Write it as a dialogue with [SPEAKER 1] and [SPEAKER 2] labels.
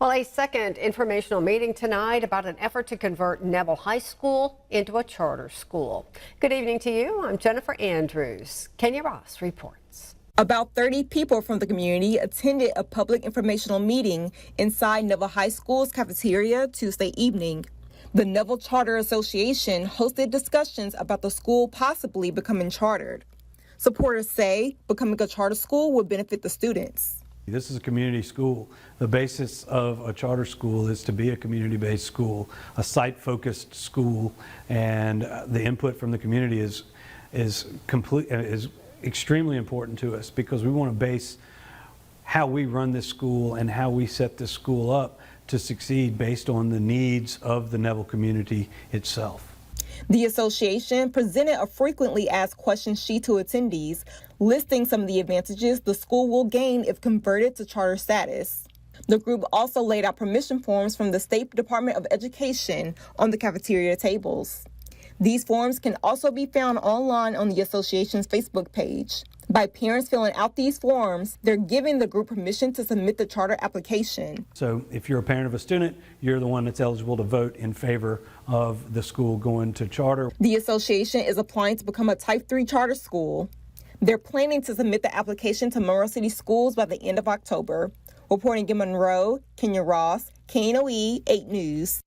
[SPEAKER 1] Well, a second informational meeting tonight about an effort to convert Neville High School into a charter school. Good evening to you. I'm Jennifer Andrews. Kenya Ross reports.
[SPEAKER 2] About 30 people from the community attended a public informational meeting inside Neville High School's cafeteria Tuesday evening. The Neville Charter Association hosted discussions about the school possibly becoming chartered. Supporters say becoming a charter school would benefit the students.
[SPEAKER 3] This is a community school. The basis of a charter school is to be a community-based school, a site-focused school, and the input from the community is extremely important to us because we want to base how we run this school and how we set this school up to succeed based on the needs of the Neville community itself.
[SPEAKER 2] The association presented a frequently asked question sheet to attendees, listing some of the advantages the school will gain if converted to charter status. The group also laid out permission forms from the State Department of Education on the cafeteria tables. These forms can also be found online on the association's Facebook page. By parents filling out these forms, they're giving the group permission to submit the charter application.
[SPEAKER 3] So if you're a parent of a student, you're the one that's eligible to vote in favor of the school going to charter.
[SPEAKER 2] The association is applying to become a Type 3 charter school. They're planning to submit the application to Monroe City Schools by the end of October. Reporting in Monroe, Kenya Ross, KNOE 8 News.